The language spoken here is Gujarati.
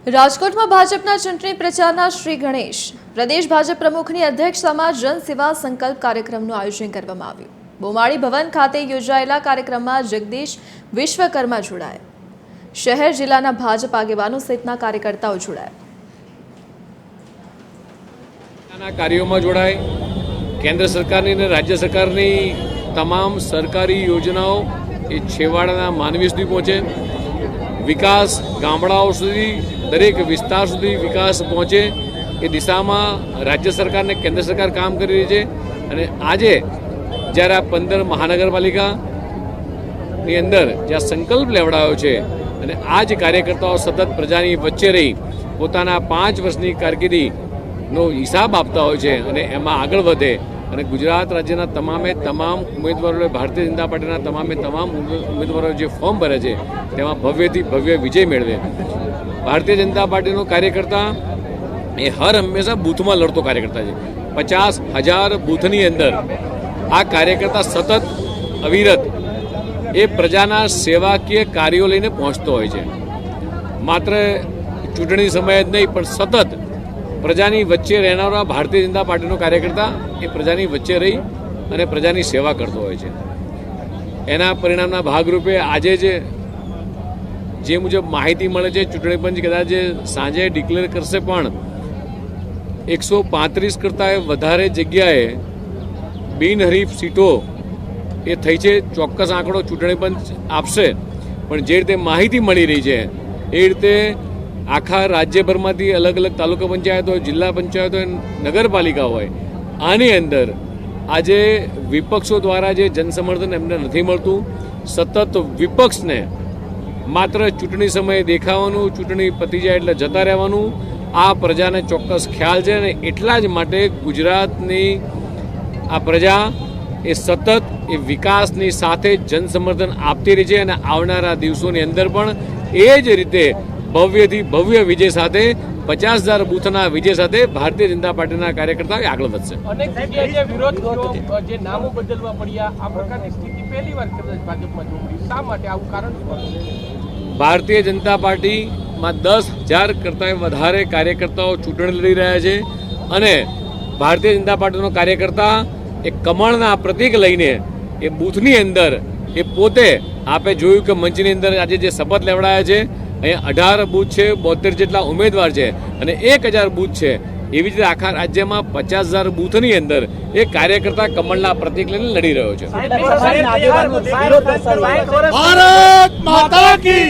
રાજકોટમાં ભાજપના ચૂંટણી પ્રચારના શ્રી ગણેશ પ્રદેશ ભાજપ પ્રમુખની અધ્યક્ષતામાં જનસેવા સંકલ્પ કાર્યક્રમનું આયોજન કરવામાં આવ્યું। બોમાળી ભવન ખાતે યોજાયેલા કાર્યક્રમમાં જગદીશ વિશ્વકર્મા જોડાયા। શહેર જિલ્લાના ભાજપ આગેવાનો સહિતના કાર્યકર્તાઓ જોડાયા। કાર્યોમાં જોડાય। કેન્દ્ર સરકારની અને રાજ્ય સરકારની તમામ સરકારી યોજનાઓ એ છેવાડાના માનવી સુધી પહોંચે। વિકાસ ગામડાઓ સુધી દરેક વિસ્તાર સુધી વિકાસ પહોંચે એ દિશામાં રાજ્ય સરકાર અને કેન્દ્ર સરકાર કામ કરી રહી છે। અને આજે જ્યારે આ 15 મહાનગરપાલિકાની અંદર જ્યાં સંકલ્પ લેવડાયો છે અને આ જ કાર્યકર્તાઓ સતત પ્રજાની વચ્ચે રહી પોતાના 5 વર્ષની કારકિર્દીનો હિસાબ આપતા હોય છે અને એમાં આગળ વધે અને ગુજરાત રાજ્યના તમામ ઉમેદવારોએ ભારતીય જનતા પાર્ટીના તમામ ઉમેદવારોએ જે ફોર્મ ભરે છે તેમાં ભવ્યથી ભવ્ય વિજય મેળવે। ભારતીય જનતા પાર્ટીનો કાર્યકર્તા એ હર હંમેશા બૂથમાં લડતો કાર્યકર્તા છે। 50,000 બૂથની અંદર આ કાર્યકર્તા સતત અવિરત એ પ્રજાના સેવાકીય કાર્યો લઈને પહોંચતો હોય છે। માત્ર ચૂંટણી સમયે જ નહીં પણ સતત પ્રજાની વચ્ચે રહેનારા ભારતીય જનતા પાર્ટીનો કાર્યકર્તા એ પ્રજાની વચ્ચે રહી અને પ્રજાની સેવા કરતો હોય છે। એના પરિણામના ભાગરૂપે આજે જે મુજબ માહિતી મળે છે ચૂંટણી પંચ કદાચ સાંજે ડિક્લેર કરશે પણ 135 કરતાં વધારે જગ્યાએ બિનહરીફ સીટો એ થઈ છે। ચોક્કસ આંકડો ચૂંટણી પંચ આપશે પણ જે રીતે માહિતી મળી રહી છે એ રીતે આખા રાજ્યભરમાંથી અલગ અલગ તાલુકા પંચાયત હોય, જિલ્લા પંચાયત હોય, નગરપાલિકા હોય, આની અંદર આજે વિપક્ષો દ્વારા જે જનસમર્થન એમને નથી મળતું। સતત વિપક્ષને માત્ર ચૂંટણી સમયે દેખાવાનું, ચૂંટણી પતી જાય એટલે જતા રહેવાનું આ પ્રજાને ચોક્કસ ખ્યાલ છે અને એટલા જ માટે ગુજરાતની આ પ્રજા એ સતત એ વિકાસની સાથે જનસમર્થન આપતી રહી છે અને આવનારા દિવસોની અંદર પણ એ જ રીતે ભવ્યથી ભવ્ય વિજય સાથે 50,000 બૂથના વિજય સાથે ભારતીય જનતા પાર્ટીના કાર્યકર્તાઓ આગળ વધશે। અનેક જગ્યાએ વિરોધ થયો, જે નામો બદલવા પડ્યા, આ પ્રકારની સ્થિતિ પહેલીવાર ભાજપમાં જોવા મળી। શા માટે આવું કારણ શું? ભારતીય જનતા પાર્ટીમાં 10,000 કરતાં વધારે કાર્યકર્તાઓ ચૂંટણી લડી રહ્યા છે અને ભારતીય જનતા પાર્ટીનો કાર્યકર્તા એ કમળના પ્રતીક લઈને એ બૂથની અંદર એ પોતે આપે જોયું કે મંચની અંદર આજે જે શપથ લેવડાયા છે અહીંયા 18 બૂથ છે, 72 જેટલા ઉમેદવાર છે અને 1,000 બૂથ છે। એવી જ રીતે આખા રાજ્યમાં 50,000 બૂથની અંદર એ કાર્યકર્તા કમળના પ્રતીક લઈને લડી રહ્યો છે। ભારત માતા કી